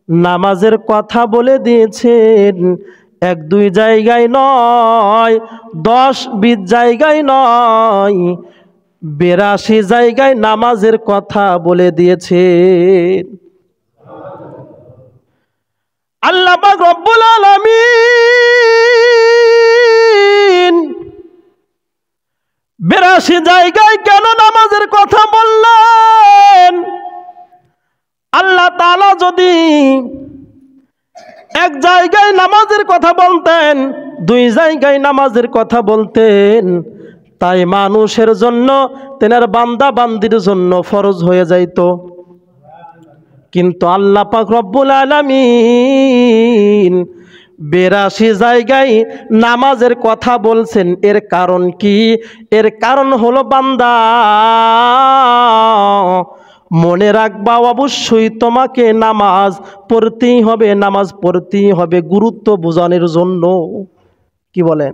নামাজের কথা বলে দিয়েছেন, 1-2 জায়গায় নয়, 10-20 জায়গায় নয়, 82 জায়গায় নামাজের কথা বলে দিয়েছেন। আল্লাহ পাক রব্বুল আলামিন 82 জায়গায় কেন নামাজের কথা বললেন? আল্লাহ তাআলা যদি এক জায়গায় নামাজের কথা বলতেন, 2 জায়গায় নামাজের কথা বলতেন, তাই মানুষের জন্য, তেনার বান্দা বান্দির জন্য ফরজ হয়ে যাইত। কিন্তু আল্লাহ পাক রব্বুল আলামিন 82 জায়গায় নামাজের কথা বলছেন। এর কারণ কি? এর কারণ হলো বান্দা, মনে রাখবা অবশ্যই তোমাকে নামাজ পড়তেই হবে, নামাজ পড়তেই হবে গুরুত্ব বোঝানোর জন্য। কি বলেন?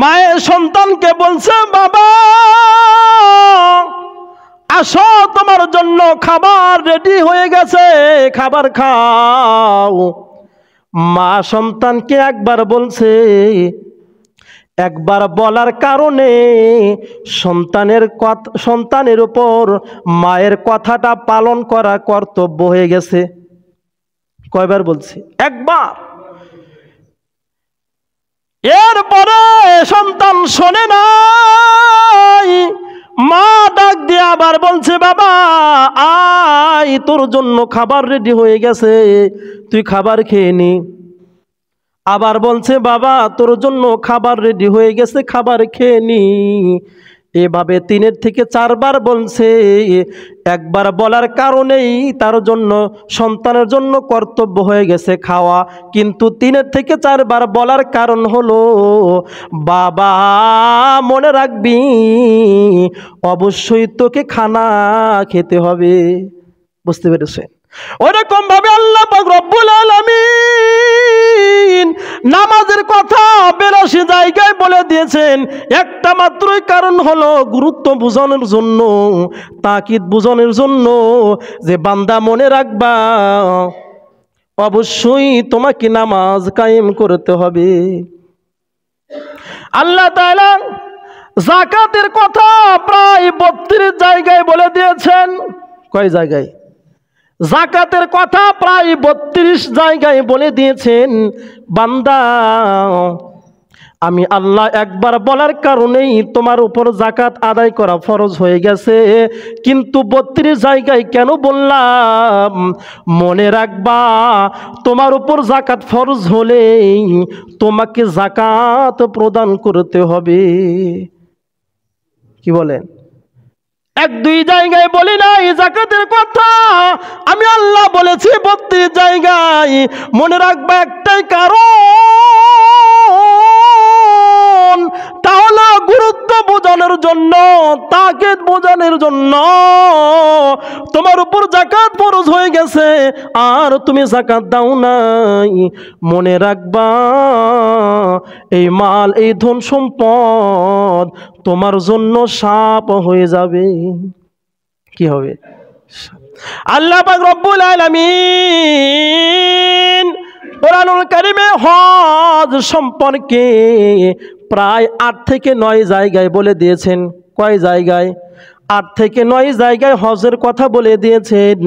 মায়ের সন্তানকে বলছে, বাবা আসো তোমার জন্য খাবার রেডি হয়ে গেছে, খাবার খাও। মা সন্তানকে একবার বলছে, একবার বলার কারণে সন্তানের উপর মায়ের কথাটা পালন করা কর্তব্য হয়ে গেছে। কয়বার বলছি? একবার। এরপরে সন্তান শোনে নাই, মা ডাক দিয়ে আবার বলছে, বাবা আয় তোর জন্য খাবার রেডি হয়ে গেছে, তুই খাবার খেয়ে নি। আবার বলছে, বাবা তোর জন্য খাবার রেডি হয়ে গেছে, খাবার খেয়ে নি। এভাবে 3 থেকে 4 বার বলছে। একবার বলার কারণেই তার জন্য, সন্তানের জন্য কর্তব্য হয়ে গেছে খাওয়া। কিন্তু 3 থেকে 4 বার বলার কারণ হলো, বাবা মনে রাখবি অবশ্যই তোকে খানা খেতে হবে। বুঝতে পেরেছেন? ওরকম ভাবে আল্লাহ পাক রব্বুল আলামিন নামাজের কথা 82 জায়গায় বলে দিয়েছেন। একটা মাত্রই কারণ হলো গুরুত্ব বোঝানোর জন্য, তাকিদ বোঝানোর জন্য, যে বান্দা মনে রাখবা অবশ্যই তোমাকে নামাজ কায়েম করতে হবে। আল্লাহ তাআলা যাকাতের কথা প্রায় 32 জায়গায় বলে দিয়েছেন। কয় জায়গায়? যাকাতের কথা প্রায় 32 জায়গায় বলে দিয়েছেন। বান্দা আমি আল্লাহ একবার বলার কারণেই তোমার উপর যাকাত আদায় করা ফরজ হয়ে গেছে। কিন্তু 32 জায়গায় কেন বললাম? মনে রাখবা তোমার উপর যাকাত ফরজ হলেই তোমাকে যাকাত প্রদান করতে হবে। কি বলেন? 1-2 জায়গায় বলি নাই যাকাতের কথা, আমি আল্লাহ বলেছি 32 জায়গায়। মনে রাখবা একটাই কারণ, তাহলে গুরুত্ব বোঝানোর জন্য, তাকিদ বোঝানোর জন্য। তোমার উপর যাকাত ফরজ হয়ে গেছে আর তুমি যাকাত দাও নাই। মনে রাখবা এই মাল, এই ধন সম্পদ তোমার জন্য শাপ হয়ে যাবে। কি হবে? আল্লাহ পাক রব্বুল আলামিন কোরআনুল কারীমে হজ সম্পর্কে প্রায় 8 থেকে 9 জায়গায় বলে দিয়েছেন। কয় জায়গায়? 8 থেকে 9 জায়গায় হজের কথা বলে দিয়েছেন।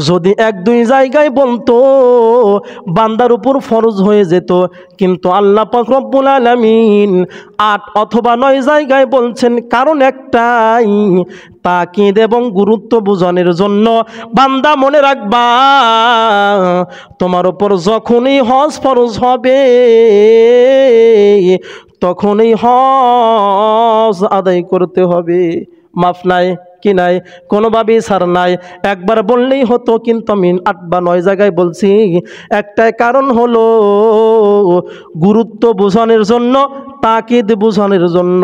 যদি 1-2 জায়গায় বলতো বান্দার উপর ফরজ হয়ে যেত, কিন্তু আল্লাহ পাক রব্বুল আলামিন 8 অথবা 9 জায়গায় বলছেন। কারণ একটাই, তাকিদ এবং গুরুত্ব বোঝানোর জন্য। বান্দা মনে রাখবা তোমার উপর যখনই হজ ফরজ হবে তখনই হজ আদায় করতে হবে। মাফ নাই, কি নাই, কোনোভাবেই ছাড় নাই। একবার বললেই হতো, কিন্তু আমি 8 বা 9 জায়গায় বলছি। একটাই কারণ হলো গুরুত্ব বোঝানোর জন্য, তাকিদ বোঝানোর জন্য।